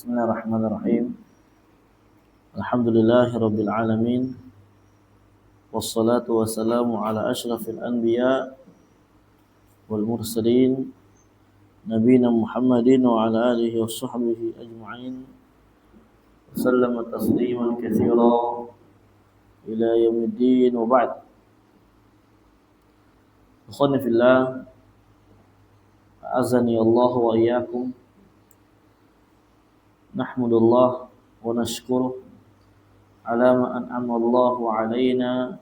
Bismillahirrahmanirrahim. Alhamdulillahirabbil alamin. Wassalatu wassalamu ala asyrafil anbiya wal mursalin nabiyina Muhammadin wa ala alihi washabbihi ajma'in. Sallama tasliman katsira ila yaumiddin wa ba'd. Ikhwani fillah, a'azzani Allah wa iyyakum. Nahmudullah wa nashkuruh ala ma an'ama Allahu alaina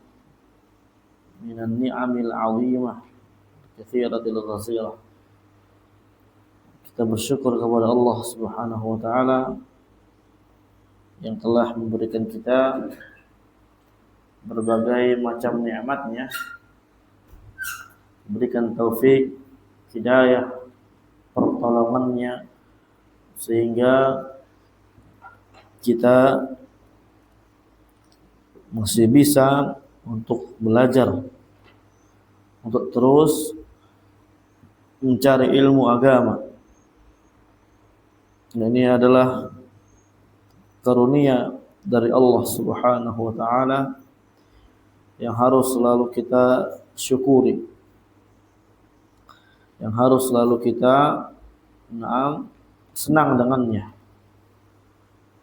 minan ni'amil 'azimah katsiratil ghazirah. Kita bersyukur kepada Allah Subhanahu wa taala yang telah memberikan kita berbagai macam nikmat-Nya, berikan taufik, hidayah, pertolongan-Nya sehingga kita masih bisa untuk belajar, untuk terus mencari ilmu agama. Dan ini adalah karunia dari Allah Subhanahu wa taala yang harus selalu kita syukuri, yang harus selalu kita senang dengannya.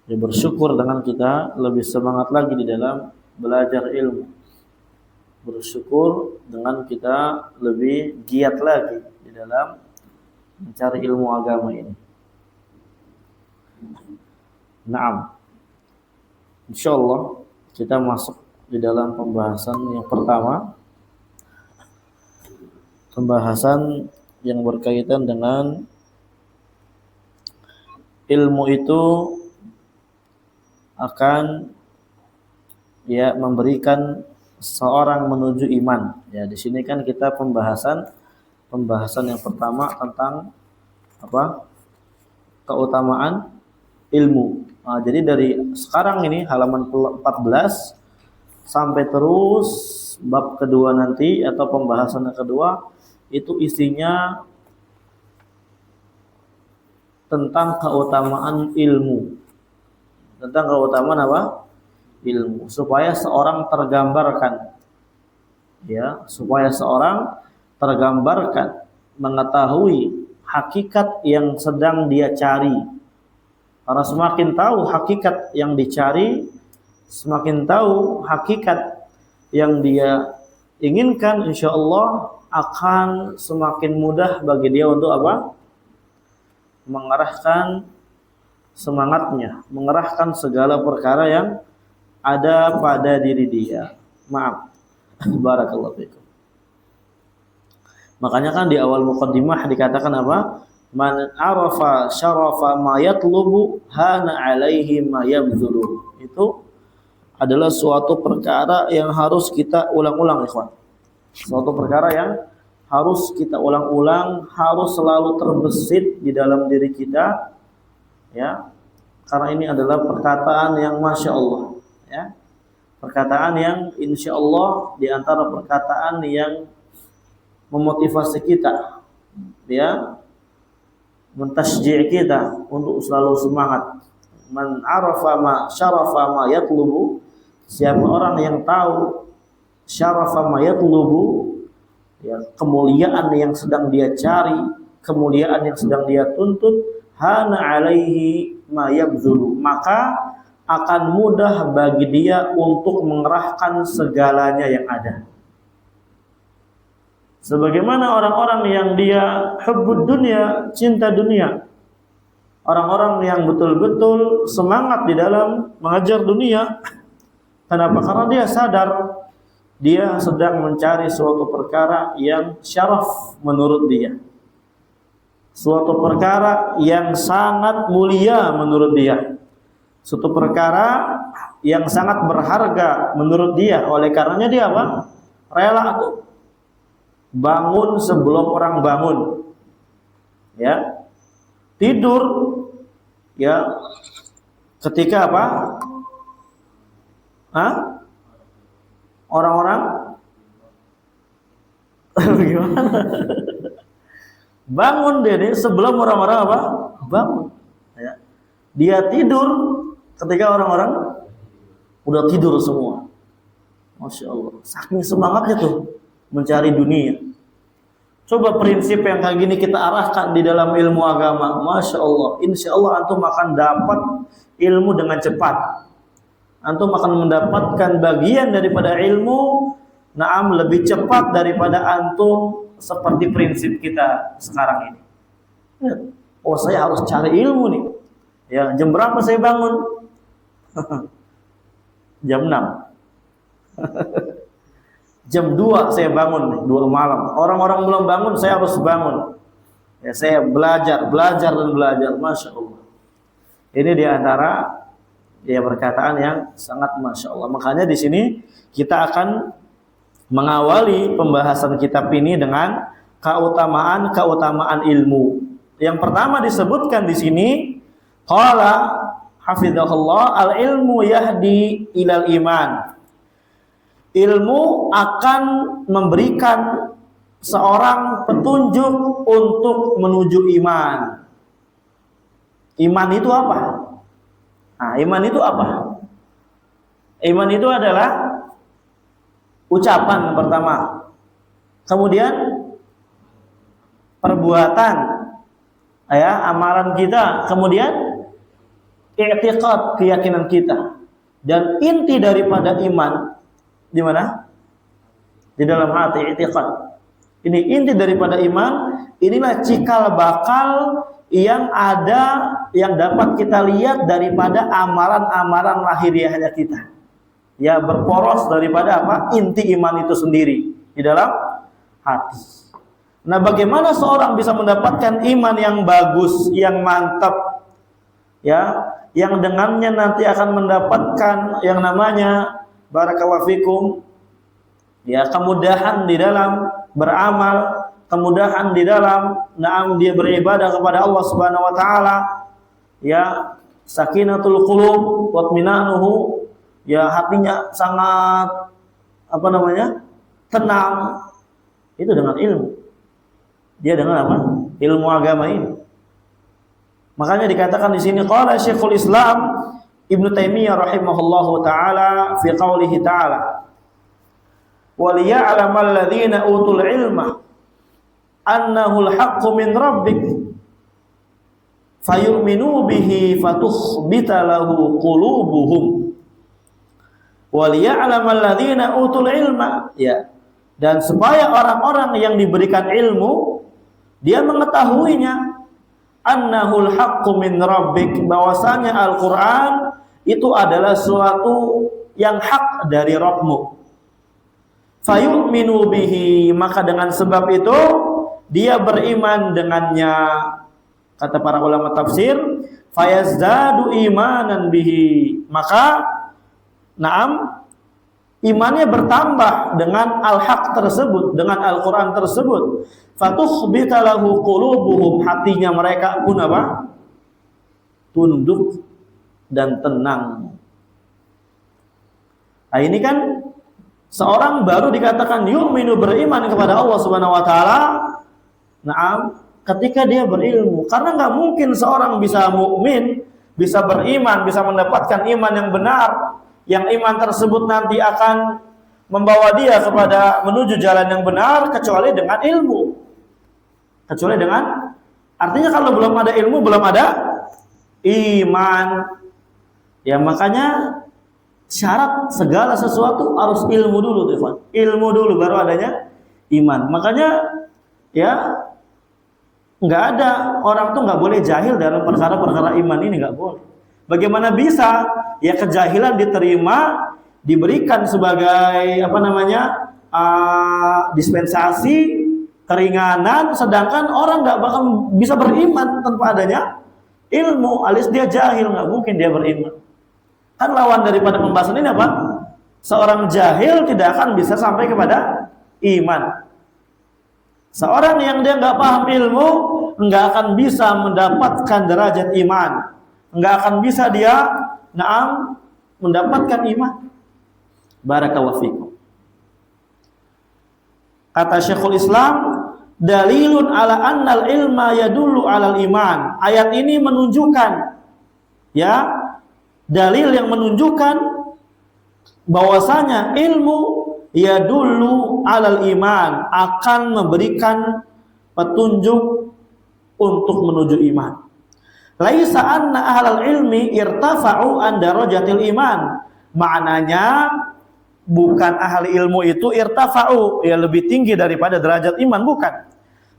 Ya, bersyukur dengan kita lebih semangat lagi di dalam belajar ilmu. Bersyukur dengan kita lebih giat lagi di dalam mencari ilmu agama ini. Naam. Insyaallah kita masuk di dalam pembahasan yang pertama. Pembahasan yang berkaitan dengan ilmu itu akan memberikan seorang menuju iman. Ya, di sini kan kita pembahasan yang pertama tentang keutamaan ilmu. Nah, jadi dari sekarang ini halaman 14 sampai terus bab kedua nanti atau pembahasan yang kedua itu isinya tentang keutamaan ilmu. Tentang keutamaan apa? Ilmu. Supaya seorang tergambarkan, ya, supaya seorang tergambarkan, mengetahui hakikat yang sedang dia cari. Karena semakin tahu hakikat yang dicari, semakin tahu hakikat yang dia inginkan, insyaallah akan semakin mudah bagi dia untuk apa? Mengarahkan semangatnya, mengerahkan segala perkara yang ada pada diri dia. Maaf. Barakallahu fikum. Makanya kan di awal muqaddimah dikatakan apa? Man arafa syarafa ma yatlubu hana alaihi ma yabdzulu. Itu adalah suatu perkara yang harus kita ulang-ulang, ikhwan. Suatu perkara yang harus kita ulang-ulang, harus selalu terbesit di dalam diri kita. Ya, karena ini adalah perkataan yang masya Allah, ya, perkataan yang insya Allah di antara perkataan yang memotivasi kita, ya, mentasji' kita untuk selalu semangat. Man arafa ma syarafa ma yatlubu, siapa orang yang tahu syarafa ma yatlubu, ya, kemuliaan yang sedang dia cari, kemuliaan yang sedang dia tuntut, hana alaihi ma yabdzulu, maka akan mudah bagi dia untuk mengerahkan segalanya yang ada. Sebagaimana orang-orang yang dia hubbud dunya, cinta dunia, orang-orang yang betul-betul semangat di dalam mengajar dunia. Kenapa? Karena dia sadar dia sedang mencari suatu perkara yang syaraf menurut dia, suatu perkara yang sangat mulia menurut dia, suatu perkara yang sangat berharga menurut dia. Oleh karenanya dia apa? Rela tuh bangun sebelum orang bangun, ya, tidur, ya, ketika apa? Orang-orang bagaimana? Bangun dia sebelum orang-orang apa? Bangun. Ya. Dia tidur ketika orang-orang udah tidur semua. Masya Allah, saking semangatnya tuh mencari dunia. Coba prinsip yang kayak gini kita arahkan di dalam ilmu agama, Masya Allah, insya Allah antum akan dapat ilmu dengan cepat. Antum akan mendapatkan bagian daripada ilmu, naam, lebih cepat daripada antum seperti prinsip kita sekarang ini. Oh, saya harus cari ilmu nih. Ya, jam berapa saya bangun? Jam 6. Jam 2 saya bangun nih, 2 malam. Orang-orang belum bangun, saya harus bangun. Ya, saya belajar dan belajar. Masya Allah. Ini diantara ya perkataan yang sangat Masya Allah. Makanya di sini kita akan mengawali pembahasan kitab ini dengan keutamaan ilmu. Yang pertama disebutkan di sini, qala hafizahullah, al-ilmu yahdi ilal iman. Ilmu akan memberikan seorang petunjuk untuk menuju iman. Iman itu apa? Nah, iman itu apa? Iman itu adalah ucapan pertama. Kemudian perbuatan, ya, amalan kita. Kemudian i'tiqad, keyakinan kita. Dan inti daripada iman di mana? Di dalam hati, i'tiqad. Ini inti daripada iman. Inilah cikal bakal yang ada, yang dapat kita lihat daripada amalan-amalan lahiriahnya kita. Ya, berporos daripada apa? Inti iman itu sendiri di dalam hati. Nah, bagaimana seorang bisa mendapatkan iman yang bagus, yang mantap, ya, yang dengannya nanti akan mendapatkan yang namanya barakallahu fikum, ya, kemudahan di dalam beramal, kemudahan di dalam dia beribadah kepada Allah Subhanahu wa taala, ya, sakinatul qulub wa itminanuhu, ya, hatinya sangat tenang. Itu dengan ilmu. Dia dengan apa? Ilmu agama ini. Makanya dikatakan di sini qala Syekhul Islam Ibnu Taimiyah rahimahullahu taala fi qaulihi taala, "Wa liya'lamal ladzina utul ilma annahu al-haqqu min rabbik fayu'minu bihi fatukhbita lahu qulubuhum." Wa liya'lamal ladzina utul ilma, ya, dan supaya orang-orang yang diberikan ilmu dia mengetahuinya, annahul haqqu min rabbik, bahwasanya Al-Qur'an itu adalah suatu yang hak dari Rabbmu. Fayu'minu bihi, maka dengan sebab itu dia beriman dengannya. Kata para ulama tafsir, fayazdadu imanan bihi, maka imannya bertambah dengan al-haq tersebut, dengan Al-Qur'an tersebut. Fatukhbita lahu qulubuhum, hatinya mereka pun apa? Tunduk dan tenang. Nah, ini kan seorang baru dikatakan yu'minu, beriman kepada Allah Subhanahu wa taala, ketika dia berilmu. Karena enggak mungkin seorang bisa mukmin, bisa beriman, bisa mendapatkan iman yang benar, yang iman tersebut nanti akan membawa dia kepada menuju jalan yang benar, kecuali dengan ilmu. Kecuali dengan, artinya kalau belum ada ilmu, belum ada iman. Ya, makanya syarat segala sesuatu harus ilmu dulu, teman. Ilmu dulu baru adanya iman. Makanya ya, nggak ada orang tuh nggak boleh jahil dalam perkara-perkara iman ini, nggak boleh. Bagaimana bisa ya kejahilan diterima, diberikan sebagai dispensasi, keringanan, sedangkan orang nggak bakal bisa beriman tanpa adanya ilmu, alias dia jahil, nggak mungkin dia beriman. Kan lawan daripada pembahasan ini apa? Seorang jahil tidak akan bisa sampai kepada iman. Seorang yang dia nggak paham ilmu nggak akan bisa mendapatkan derajat iman, nggak akan bisa dia mendapatkan iman. Barakallahu fikum. Kata Syekhul Islam, dalilun ala annal ilma yadullu alal iman. Ayat ini menunjukkan, ya, dalil yang menunjukkan bahwasanya ilmu ya dulu alal iman, akan memberikan petunjuk untuk menuju iman. Laisa anna ahlal ilmi irtafa'u an darajatil iman. Maknanya bukan ahli ilmu itu irtafa'u, ya lebih tinggi daripada derajat iman, bukan.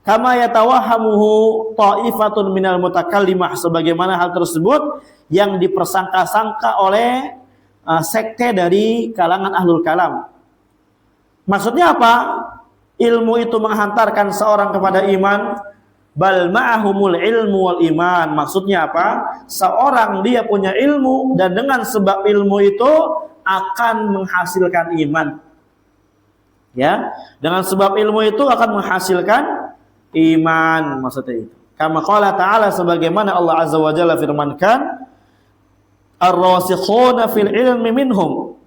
Kama yatawahamuhu ta'ifatun minal mutakallimah, sebagaimana hal tersebut yang dipersangka-sangka oleh sekte dari kalangan ahlul kalam. Maksudnya apa? Ilmu itu menghantarkan seorang kepada iman. Bal ma'ahumul ilmu wal iman. Maksudnya apa? Seorang dia punya ilmu dan dengan sebab ilmu itu akan menghasilkan iman. Ya, dengan sebab ilmu itu akan menghasilkan iman, maksudnya itu. Kama qala ta'ala, sebagaimana Allah Azza wa Jalla firmankan, ar-rasikhuna fil ilmi minhum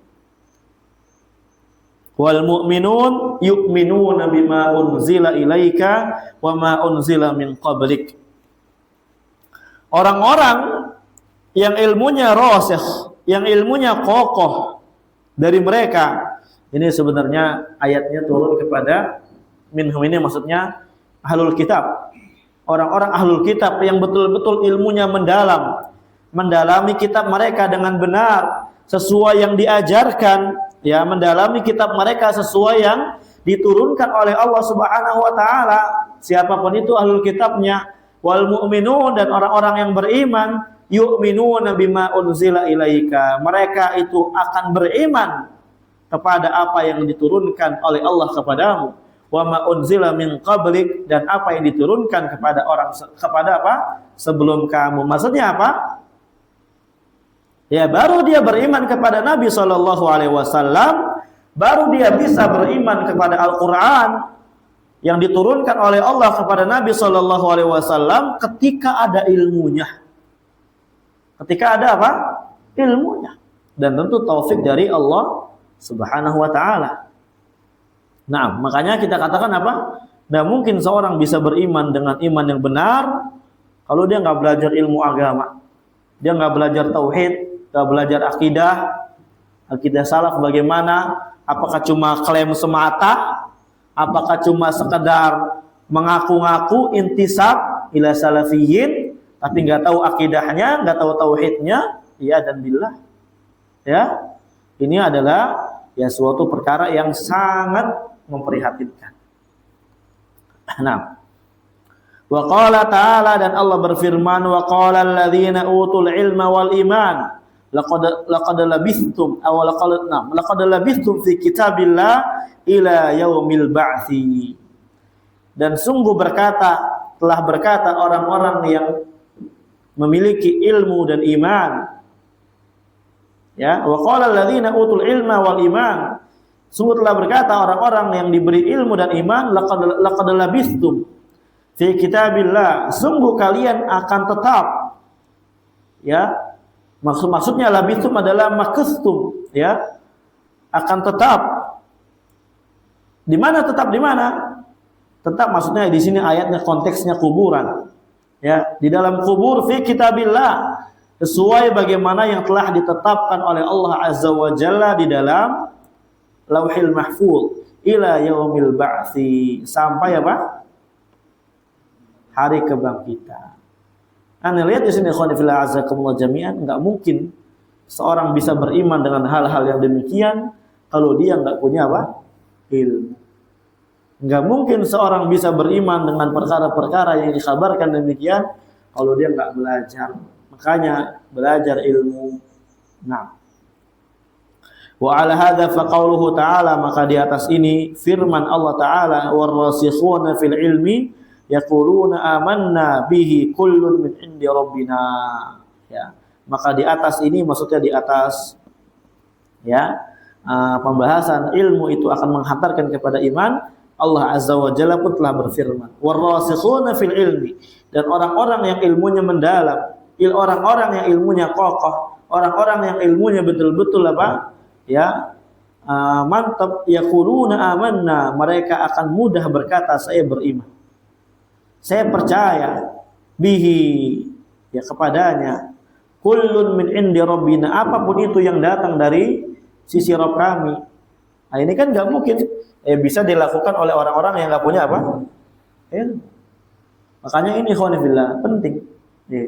wal mu'minun yu'minuna bima unzila ilaika wa ma unzila min qablik. Orang-orang yang ilmunya rasikh, yang ilmunya kokoh dari mereka, ini sebenarnya ayatnya turun kepada minhum, ini maksudnya ahlul kitab. Orang-orang ahlul kitab yang betul-betul ilmunya mendalam, mendalami kitab mereka dengan benar sesuai yang diajarkan, ya, mendalami kitab mereka sesuai yang diturunkan oleh Allah Subhanahu wa taala. Siapapun itu ahlul kitabnya. Wal mu'minun, dan orang-orang yang beriman, yu'minuna bima unzila ilaika. Mereka itu akan beriman kepada apa yang diturunkan oleh Allah kepadamu. Wa ma unzila min qablik, dan apa yang diturunkan kepada apa? Sebelum kamu. Maksudnya apa? Ya, baru dia beriman kepada Nabi SAW, baru dia bisa beriman kepada Al-Quran yang diturunkan oleh Allah kepada Nabi SAW ketika ada ilmunya. Ketika ada apa? Ilmunya. Dan tentu taufik dari Allah Subhanahu wa ta'ala. Nah, makanya kita katakan apa? Tidak mungkin seorang bisa beriman dengan iman yang benar kalau dia nggak belajar ilmu agama. Dia nggak belajar tauhid, nggak belajar akidah salaf bagaimana, apakah cuma klaim semata, apakah cuma sekedar mengaku-ngaku intisab ila salafiyin, tapi nggak tahu akidahnya, nggak tahu tauhidnya, ya dan billah. Ya, ini adalah ya suatu perkara yang sangat memprihatinkan. Nah, wa qala ta'ala, dan Allah berfirman, wa qala alladziina utul ilma wal iman laqad labithtum fi kitabillah ila yaumil ba'tsi. Dan sungguh telah berkata orang-orang yang memiliki ilmu dan iman, ya, wa qala alladziina utul ilma wal iman, sungguh telah berkata orang-orang yang diberi ilmu dan iman, laqad labithtum fi kitabillah, sungguh kalian akan tetap, ya, maksudnya labithum adalah makastum, ya, akan tetap. Di mana tetap, di mana? Tetap maksudnya di sini ayatnya konteksnya kuburan. Ya, di dalam kubur fi kitabillah, sesuai bagaimana yang telah ditetapkan oleh Allah Azza wa Jalla di dalam Lauhil Mahfuz ila yaumil ba'tsi, sampai apa? Hari kebangkitan. Anda lihat di sini, ikhwan fillah azakumullah jami'an, enggak mungkin seorang bisa beriman dengan hal-hal yang demikian kalau dia enggak punya apa? Ilmu. Enggak mungkin seorang bisa beriman dengan perkara-perkara yang dikabarkan demikian kalau dia enggak belajar. Makanya belajar ilmu. Nah, wa ala hadza fa qauluhu ta'ala, maka di atas ini firman Allah Ta'ala, warrasikhuna fil ilmi yaquluna amanna bihi kullun min indi rabbina. Ya, maka di atas ini maksudnya di atas, ya, pembahasan ilmu itu akan menghantarkan kepada iman. Allah Azza wa Jalla pun telah berfirman, warrasikhuna fil ilmi, dan orang-orang yang ilmunya mendalam, orang-orang yang ilmunya kokoh, orang-orang yang ilmunya betul-betul apa? Ya, mantap, yaquluna amanna, mereka akan mudah berkata saya beriman, saya percaya, bihi, ya, kepadanya, Kullun min indi rabbina, apapun itu yang datang dari sisi Rabb kami. Nah, ini kan nggak mungkin bisa dilakukan oleh orang-orang yang nggak punya apa? Ilmu. Makanya ini khonifillah penting.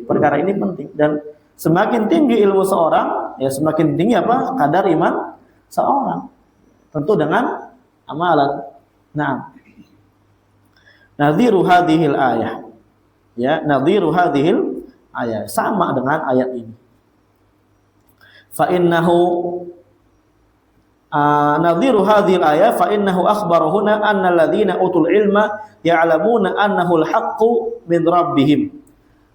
Perkara ini penting, dan semakin tinggi ilmu seorang, ya semakin tinggi apa? Kadar iman seorang. Tentu dengan amalan. Nah, nadhiru hadhil ayah. Ya, nadhiru hadhil ayat sama dengan ayat ini. Fa innahu nadhiru hadhil ayat fa innahu akhbara huna anna alladhina utul ilma ya'lamuna annahu al-haqqu min rabbihim.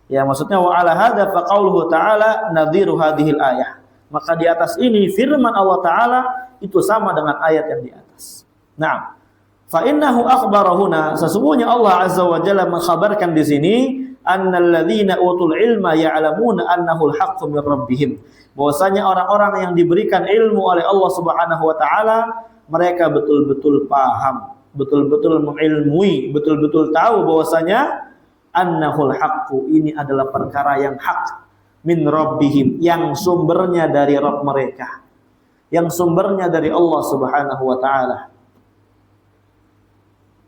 Ya, maksudnya wa ala hadza fa qauluhu ta'ala nadhiru hadhil ayat. Maka di atas ini firman Allah Ta'ala itu sama dengan ayat yang di atas. Nah, fa innahu akhbara huna, sesungguhnya Allah Azza wa Jalla mengkhabarkan di sini annalladzina utul ilma ya'lamuna annahu al-haqqu min rabbihim, bahwasanya orang-orang yang diberikan ilmu oleh Allah Subhanahu wa taala, mereka betul-betul paham, betul-betul mengilmui, betul-betul tahu bahwasanya annahul haqqu, ini adalah perkara yang hak, min rabbihim, yang sumbernya dari Rabb mereka, yang sumbernya dari Allah Subhanahu wa taala.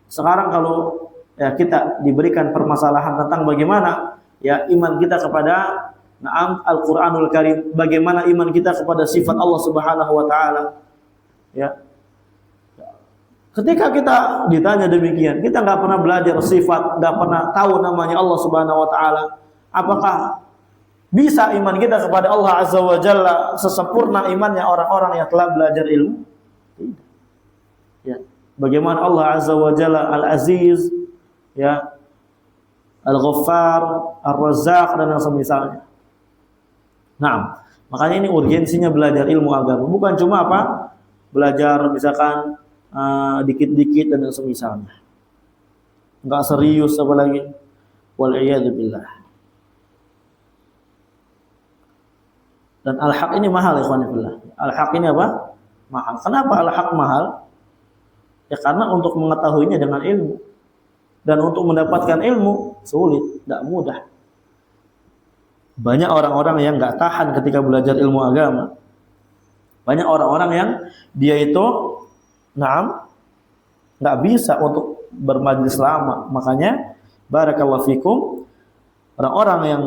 Sekarang kalau ya kita diberikan permasalahan tentang bagaimana ya iman kita kepada Al-Qur'anul Karim, bagaimana iman kita kepada sifat Allah Subhanahu wa taala. Ya. Ketika kita ditanya demikian, kita nggak pernah belajar sifat, nggak pernah tahu namanya Allah Subhanahu wa taala, apakah bisa iman kita kepada Allah Azza wa Jalla sesempurna imannya orang-orang yang telah belajar ilmu? Tidak. Ya. Bagaimana Allah Azza wa Jalla Al-Aziz, ya, Al-Ghaffar, Ar-Razzaq, dan yang semisalnya. Nah, makanya ini urgensinya belajar ilmu agama. Bukan cuma apa? Belajar misalkan dikit-dikit dan yang semisalnya. Enggak serius apalagi. Wal'iyadu billah. Dan al-haq ini mahal, ikhwanillah. Al-haq ini apa? Mahal. Kenapa al-haq mahal? Ya karena untuk mengetahuinya dengan ilmu. Dan untuk mendapatkan ilmu sulit, tidak mudah. Banyak orang-orang yang nggak tahan ketika belajar ilmu agama. Banyak orang-orang yang dia itu nggak bisa untuk bermajlis lama. Makanya barakallahu fikum, orang-orang yang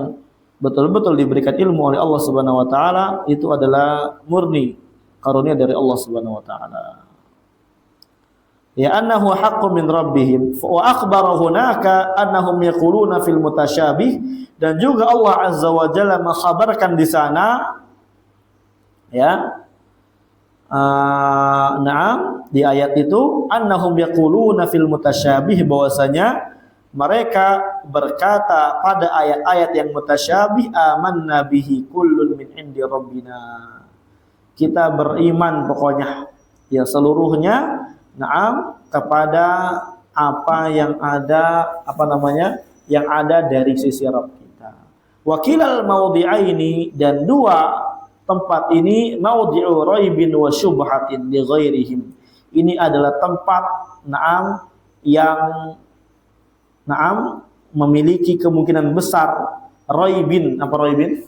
betul-betul diberikan ilmu oleh Allah Subhanahu wa taala itu adalah murni karunia dari Allah Subhanahu wa taala. Ya annahu haqqun min rabbihim wa akhbara hunaka annahum yaquluna fil mutasyabih, dan juga Allah Azza wa Jalla mengkhabarkan di sana ya di ayat itu annahum yaquluna fil mutasyabih, bahwasanya mereka berkata pada ayat-ayat yang mutasyabih, amanna bihi kullun min indi rabbina, kita beriman pokoknya ya seluruhnya kepada apa yang ada yang ada dari sisi Rabb kita. Wakilal maudhi'aini, dan dua tempat ini maudhi'u raibin wa syubhatin li ghairihim, ini adalah tempat yang memiliki kemungkinan besar raibin, apa raibin?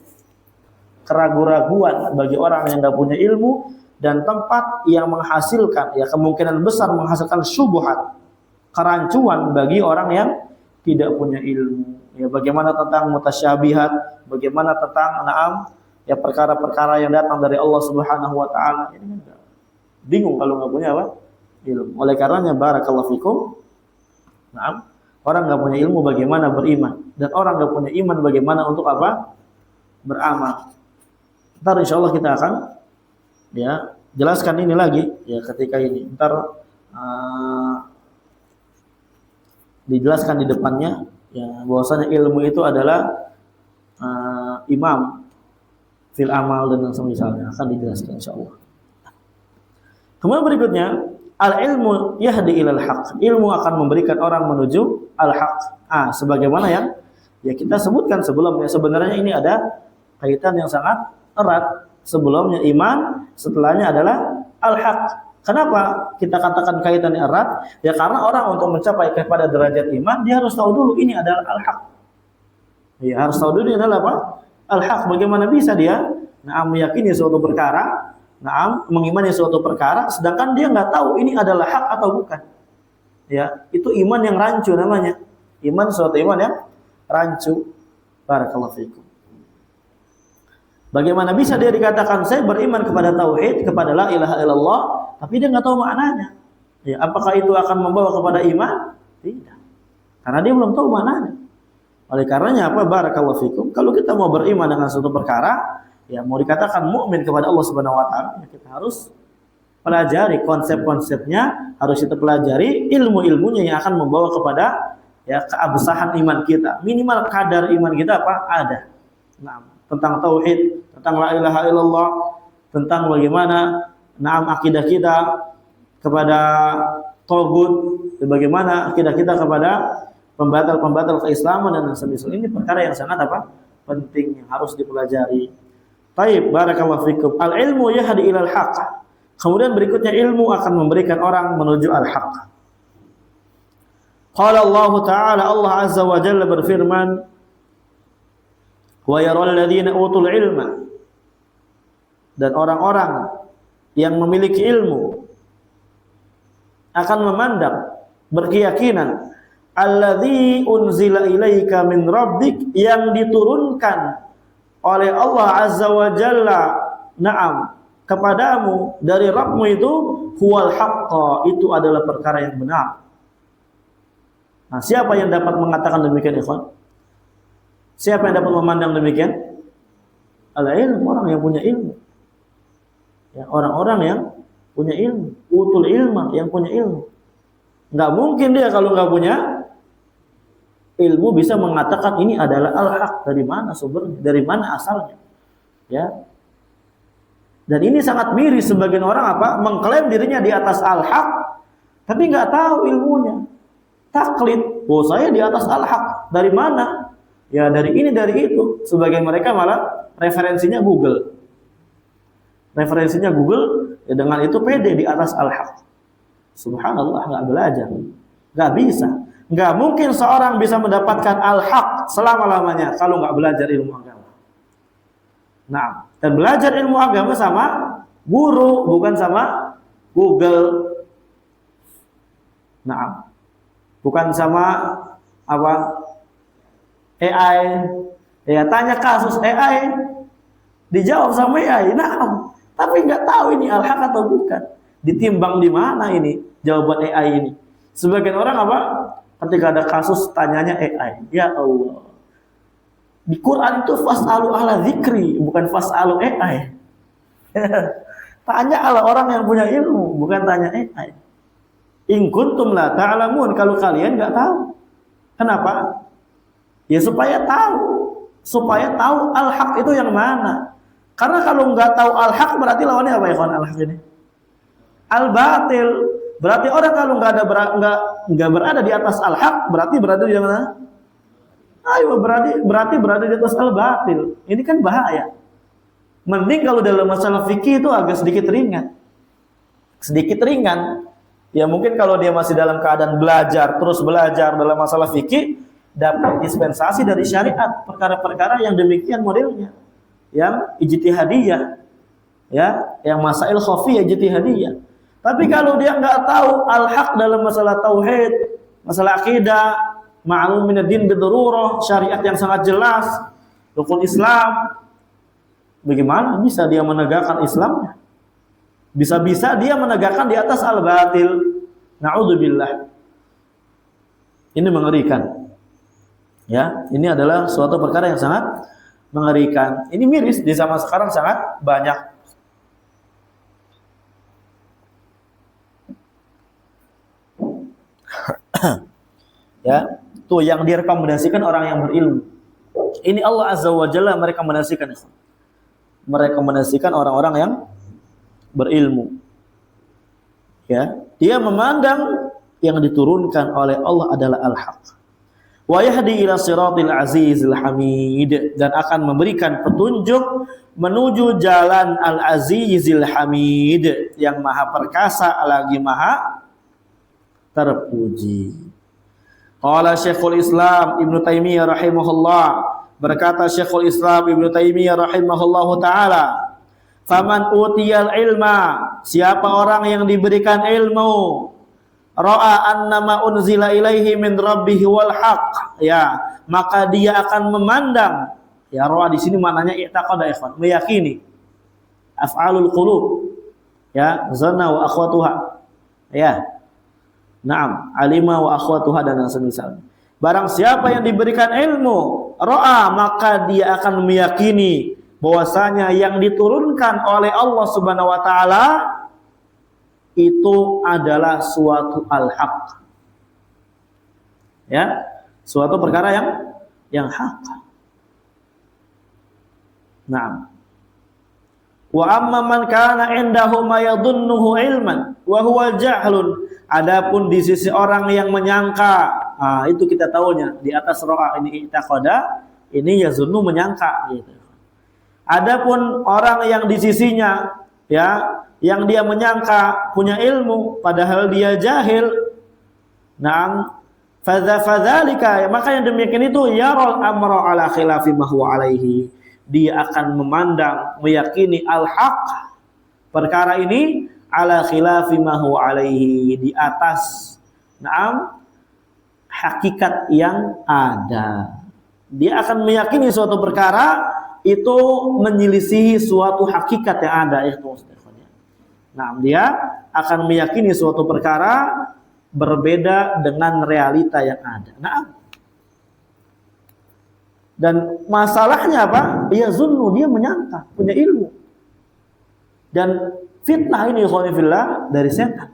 Keraguan-raguan bagi orang yang tidak punya ilmu, dan tempat yang menghasilkan ya kemungkinan besar menghasilkan syubhat, kerancuan bagi orang yang tidak punya ilmu. Ya bagaimana tentang mutasyabihat, bagaimana tentang ya perkara-perkara yang datang dari Allah Subhanahu wa taala, ini kan bingung kalau nggak punya apa? Ilmu. Oleh karenanya barakallahu fikum, orang nggak punya ilmu bagaimana beriman, dan orang nggak punya iman bagaimana untuk apa? Beramal. Ntar insyaallah kita akan ya jelaskan ini lagi ya ketika ini ntar dijelaskan di depannya ya bahwasanya ilmu itu adalah imam fil amal dan semisalnya akan dijelaskan insyaallah. Kemudian berikutnya al ilmu yahdi ilal haq, ilmu akan memberikan orang menuju al haq. Sebagaimana yang ya kita sebutkan sebelumnya, sebenarnya ini ada kaitan yang sangat erat. Sebelumnya iman, setelahnya adalah al-haq. Kenapa kita katakan kaitannya erat? Ya karena orang untuk mencapai kepada derajat iman, dia harus tahu dulu ini adalah al-haq. Ya harus tahu dulu ini adalah apa? al-haq. Bagaimana bisa dia meyakini suatu perkara, mengimani suatu perkara sedangkan dia nggak tahu ini adalah hak atau bukan. Ya, itu iman yang rancu namanya. Suatu iman yang rancu. Barakallahu fikum. Bagaimana bisa dia dikatakan saya beriman kepada tauhid, kepada la ilaha illallah, tapi dia nggak tahu maknanya? Ya, apakah itu akan membawa kepada iman? Tidak. Karena dia belum tahu maknanya. Oleh karenanya apa? Barakallahu fikum. Kalau kita mau beriman dengan suatu perkara, ya mau dikatakan mukmin kepada Allah Subhanahu wa taala, ya kita harus pelajari konsep-konsepnya, harus kita pelajari ilmu-ilmunya yang akan membawa kepada ya keabsahan iman kita. Minimal kadar iman kita apa? Ada. Tentang tauhid, tentang la ilaha illallah, tentang bagaimana akidah kita kepada tagut, bagaimana akidah kita kepada pembatal-pembatal keislaman dan semisal ini perkara yang sangat penting yang harus dipelajari. Baik, barakallahu fikum. Al-ilmu yahdi ilal haqq. Kemudian berikutnya ilmu akan memberikan orang menuju al-haq. Qala Allah Ta'ala, Allah Azza wa Jalla berfirman, wa yaral ladzina utul ilma, dan orang-orang yang memiliki ilmu akan memandang, berkeyakinan, alladzi unzila ilaika min rabbik, yang diturunkan oleh Allah Azza wa Jalla kepadamu dari Rabbmu itu huwal haqqa, itu adalah perkara yang benar. Nah, siapa yang dapat mengatakan demikian, ikhwan? Siapa yang dapat memandang demikian? Al-ilm, orang yang punya ilmu. Ya, orang-orang yang punya ilmu, utul ilma, yang punya ilmu. Enggak mungkin dia kalau enggak punya ilmu bisa mengatakan ini adalah al-haq. Dari mana sumbernya? Dari mana asalnya? Ya. Dan ini sangat miris sebagian orang mengklaim dirinya di atas al-haq tapi enggak tahu ilmunya. Taklid, saya di atas al-haq. Dari mana? Ya dari ini, dari itu. Sebagian mereka malah referensinya Google. Referensinya Google, ya dengan itu pede di atas al-haq. Subhanallah, nggak belajar. Nggak bisa. Nggak mungkin seorang bisa mendapatkan al-haq selama-lamanya kalau nggak belajar ilmu agama. Nah, dan belajar ilmu agama sama guru, bukan sama Google. Nah, bukan sama AI. Ya, tanya kasus AI, dijawab sama AI. Nah, tapi nggak tahu ini al-haq atau bukan. Ditimbang di mana ini jawaban AI ini. Sebagian orang ketika ada kasus tanyanya AI. Ya Allah. Di Quran itu fas'alu ala dzikri, bukan fas'alu AI. Tanya ala orang yang punya ilmu, bukan tanya AI. In kuntum la ta'lamun, kalau kalian enggak tahu. Kenapa? Ya supaya tahu al-haq itu yang mana. Karena kalau enggak tahu al-haq berarti lawannya apa ya kawan al-haq ini? Al-batil. Berarti orang kalau enggak berada di atas al-haq berarti berada di mana? Ayo berarti berada di atas al-batil. Ini kan bahaya. Mending kalau dalam masalah fikih itu agak sedikit ringan. Sedikit ringan. Ya mungkin kalau dia masih dalam keadaan terus belajar dalam masalah fikih, dapat dispensasi dari syariat, perkara-perkara yang demikian modelnya, yang ijtihadiyah, ya, yang masail khafiyah ijtihadiyah. Tapi kalau dia nggak tahu al-haq dalam masalah tauhid, masalah akidah, ma'lum minad-din bidururah, syariat yang sangat jelas, rukun Islam, bagaimana bisa dia menegakkan Islamnya? Bisa-bisa dia menegakkan di atas al-batil. Na'udzubillah. Ini mengerikan. Ya, ini adalah suatu perkara yang sangat mengerikan. Ini miris di zaman sekarang sangat banyak. Ya, tuh yang direkomendasikan orang yang berilmu. Ini Allah Azza wa Jalla merekomendasikan orang-orang yang berilmu. Ya, dia memandang yang diturunkan oleh Allah adalah al-haq. Wa yahdi ila siratil azizil hamid, dan akan memberikan petunjuk menuju jalan al-azizil hamid, yang maha perkasa lagi maha terpuji. Qala Syekhul Islam Ibnu Taimiyah rahimahullah, Berkata Syekhul Islam Ibnu Taimiyah rahimahullahu taala, "Faman utiyal ilma," siapa orang yang diberikan ilmu, ra'a annama unzila ilaihi min rabbih wal haq, ya, maka dia akan memandang, ya, ra'a di sini maknanya i'taqada, ikhwan, meyakini. Af'alul qulub, ya, zanna wa akhwatuha, ya. Naam, alima wa akhwatuha dan yang semisal. Barang siapa yang diberikan ilmu, ra'a, maka dia akan meyakini bahwasanya yang diturunkan oleh Allah Subhanahu wa taala itu adalah suatu al-haq. Ya, suatu perkara yang hak. Naam. Wa amma man kana indahu ma yadhunnuhu ilman wa huwa jahlun. Adapun di sisi orang yang menyangka, itu kita tahunya di atas ro'a ini i'taqada, ini yazunnu menyangka gitu. Adapun orang yang di sisinya, ya, yang dia menyangka punya ilmu padahal dia jahil, na'am, fadzalika, maka yang demikian itu yarul amra ala khilafi ma huwa alaihi, dia akan memandang, meyakini al-haq, perkara ini ala khilafi ma huwa alaihi, di atas, na'am, hakikat yang ada. Dia akan meyakini suatu perkara itu menyelisihi suatu hakikat yang ada, itu. Nah, dia akan meyakini suatu perkara berbeda dengan realita yang ada. Nah, dan masalahnya apa? Dia zunnu, dia menyangka, punya ilmu. Dan fitnah ini khonifillah dari setan.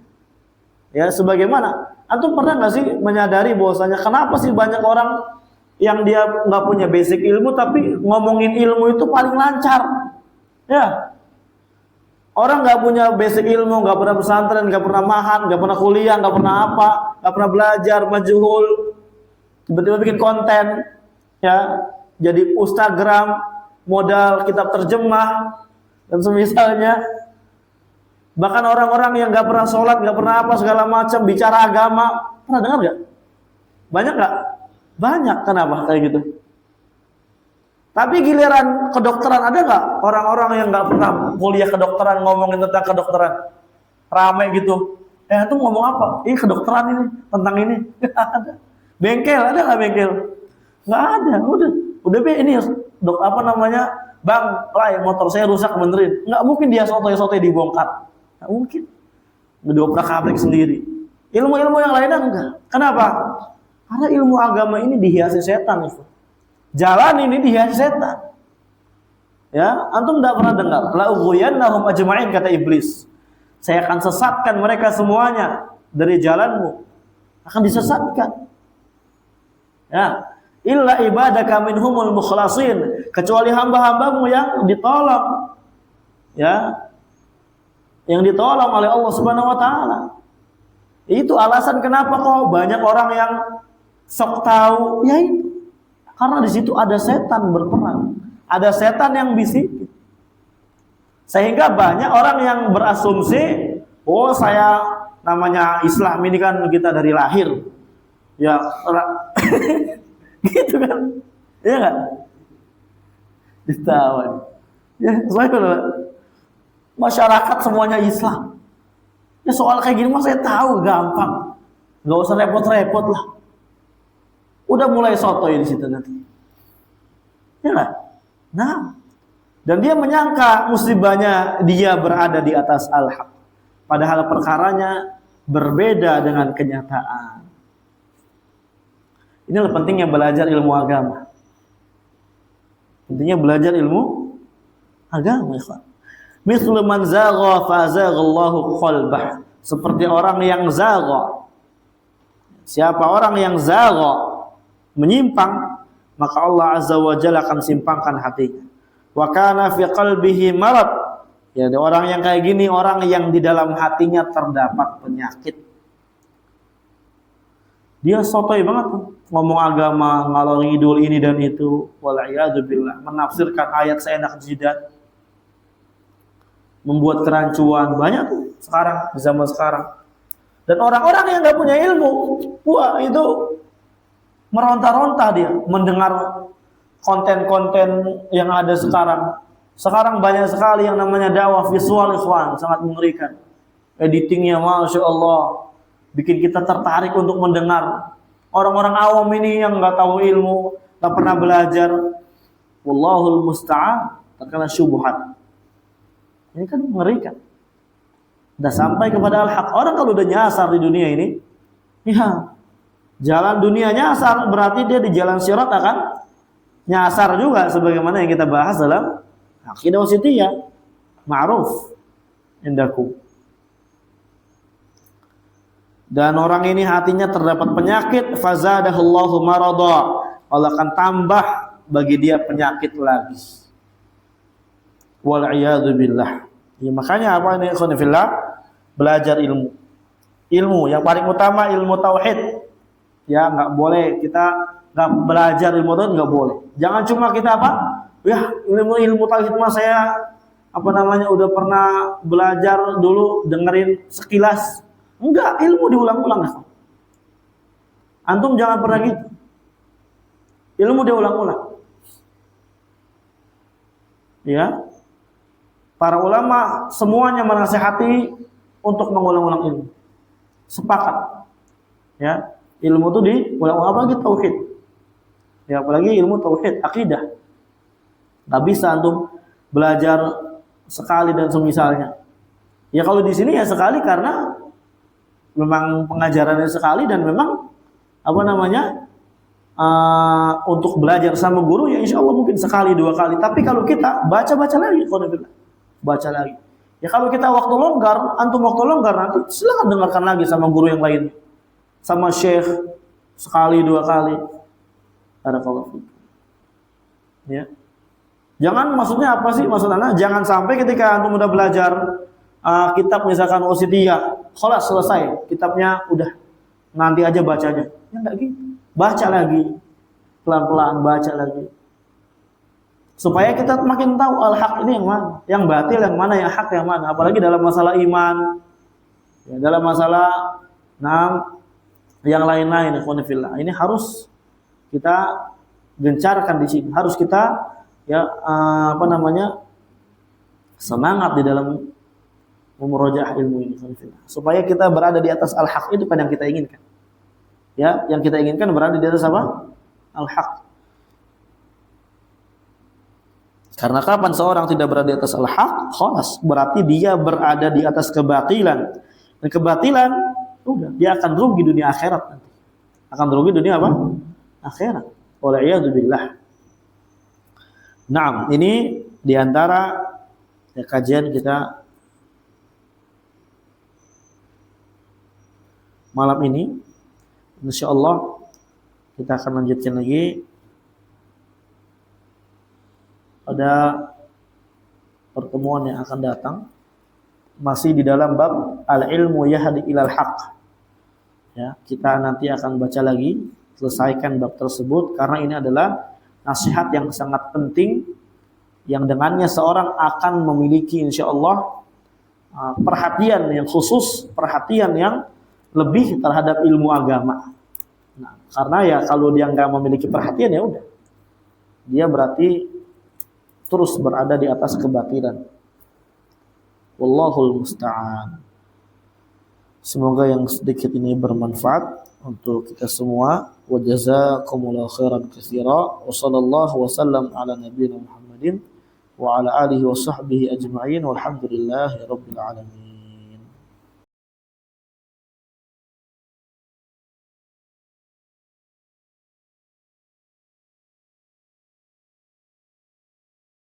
Ya, sebagaimana antum pernah nggak sih menyadari bahwasanya kenapa sih banyak orang yang dia nggak punya basic ilmu tapi ngomongin ilmu itu paling lancar? Ya, orang nggak punya basic ilmu, nggak pernah pesantren, nggak pernah mahat, nggak pernah kuliah, nggak pernah apa, nggak pernah belajar, majhul, tiba-tiba bikin konten, ya, jadi Instagram, modal kitab terjemah dan semisalnya. Bahkan orang-orang yang nggak pernah sholat, nggak pernah apa segala macam, bicara agama, pernah dengar nggak? Banyak nggak? Banyak. Kenapa kayak gitu? Tapi giliran kedokteran ada nggak orang-orang yang nggak pernah kuliah kedokteran ngomongin tentang kedokteran? Ramai gitu. Itu ngomong apa? Ini kedokteran ini, tentang ini. Nggak ada. Bengkel ada nggak bengkel? Nggak ada. Udah ini apa namanya? Bang, motor saya rusak, benerin. Nggak mungkin dia sotoy-sotoy dibongkar. Nggak mungkin. Ngedobrak kabrik sendiri. Ilmu-ilmu yang lainnya enggak. Kenapa? Karena ilmu agama ini dihiasi setan itu. Jalan ini dihiasi setan. Ya, antum tidak pernah dengar. La ughwiyannahum ajma'in, kata iblis. Saya akan sesatkan mereka semuanya dari jalanmu. Akan disesatkan. Ya, illa ibadaka minhumul mukhlasin, kecuali hamba-hambamu yang ditolong. Ya. Yang ditolong oleh Allah Subhanahu wa taala. Itu alasan kenapa kok banyak orang yang sok tahu, ya itu. Karena di situ ada setan berperan. Ada setan yang bisik. Sehingga banyak orang yang berasumsi, oh saya namanya Islam ini kan kita dari lahir. Ya, gitu kan. Iya enggak? Ditawan. Ya, soalnya masyarakat semuanya Islam. Ya soal kayak gini mah saya tahu, gampang. Enggak usah repot-repot lah. Udah mulai sotoy di situ nanti. Ya enggak? Nah, dan dia menyangka musibahnya dia berada di atas al-haq. Padahal perkaranya berbeda dengan kenyataan. Inilah pentingnya belajar ilmu agama. Pentingnya belajar ilmu agama, ikhwan. Mithlu man zagha fa zaghallahu qalbah. Seperti orang yang zagha. Siapa orang yang zagha, menyimpang, maka Allah Azza wa Jalla akan simpangkan hatinya. Wa kana fi qalbihi marad. Ya, orang yang kayak gini orang yang di dalam hatinya terdapat penyakit. Dia sotoy banget tuh, ngomong agama, ngalor ngidul ini dan itu, wala'iyadzubillah, menafsirkan ayat seenak jidat, membuat kerancuan, banyak tuh sekarang, di zaman sekarang. Dan orang-orang yang gak punya ilmu, wah itu meronta-ronta dia mendengar konten-konten yang ada sekarang. Sekarang banyak sekali yang namanya dakwah visual, ikhwan, sangat mengerikan. Editingnya Masya Allah, bikin kita tertarik untuk mendengar. Orang-orang awam ini yang nggak tahu ilmu, nggak pernah belajar, wallahul musta'an, terkena syubhat. Ini kan mengerikan. Udah sampai kepada al-haq. Orang kalau udah nyasar di dunia ini, ya jalan dunia nyasar, berarti dia di jalan sirat akan nyasar juga, sebagaimana yang kita bahas dalam Aqidah Wasithiyah, ma'ruf indakum. Dan orang ini hatinya terdapat penyakit, fazadahullahu marada, Allah akan tambah bagi dia penyakit lagi. Wal iyadu billah. Ya, makanya apa ini ikhwan fillah? Belajar ilmu. Ilmu yang paling utama ilmu tauhid. Ya, enggak boleh kita enggak belajar ilmu tauhid, enggak boleh. Jangan cuma kita apa? Ya, ilmu tauhid mah saya udah pernah belajar dulu, dengerin sekilas. Enggak, ilmu diulang-ulang. Antum jangan pernah gitu. Ilmu diulang-ulang. Ya. Para ulama semuanya menasihati untuk mengulang-ulang ilmu. Sepakat. Ya, ilmu itu diulang-ulang, apalagi tauhid. Ya, apalagi ilmu tauhid, akidah. Enggak bisa antum belajar sekali dan semisalnya. Ya kalau di sini ya sekali karena memang pengajarannya sekali dan memang untuk belajar sama guru ya insya Allah mungkin sekali dua kali. Tapi kalau kita baca lagi, baca lagi. Ya kalau kita waktu longgar, antum waktu longgar nanti silakan dengarkan lagi sama guru yang lain, sama syekh sekali dua kali. Barakallahu fiik. Ya. Jangan maksudnya apa sih maksudnya? Jangan sampai ketika antum udah belajar kitab misalkan Wasithiyah, khalas selesai, kitabnya udah, nanti aja bacanya. Ya enggak gitu. Baca lagi. Pelan-pelan baca lagi. Supaya kita makin tahu al-haq ini yang mana, yang batil yang mana, yang hak yang mana, apalagi dalam masalah iman. Ya, dalam masalah yang lain-lain ikhwan fillah. Ini harus kita gencarkan di sini. Harus kita semangat di dalam memurojaah ilmu ini supaya kita berada di atas al-haq. Itu kan yang kita inginkan. Ya, yang kita inginkan berada di atas apa? Al-haq. Karena kapan seorang tidak berada di atas al-haq, khalas, berarti dia berada di atas kebatilan. Dan kebatilan udah, dia akan rugi dunia akhirat nanti. Akan rugi dunia apa? Akhirat. Wal'iyadu billah. Nah, ini diantara kajian kita malam ini. Insyaallah kita akan lanjutkan lagi pada pertemuan yang akan datang, masih di dalam bab al-ilmu yahdi ilal haq. Ya, kita nanti akan baca lagi, selesaikan bab tersebut karena ini adalah nasihat yang sangat penting yang dengannya seorang akan memiliki insyaallah perhatian yang khusus, perhatian yang lebih terhadap ilmu agama. Nah, karena ya kalau dia nggak memiliki perhatian ya udah, dia berarti terus berada di atas kebatilan. Wallahul musta'an. Semoga yang sedikit ini bermanfaat untuk kita semua. Wa jazakumullahu khairan katsira. Wa sallallahu wasallam ala nabiyyina Muhammadin wa ala alihi wa sahbihi ajma'in. Walhamdulillahi rabbil alamin.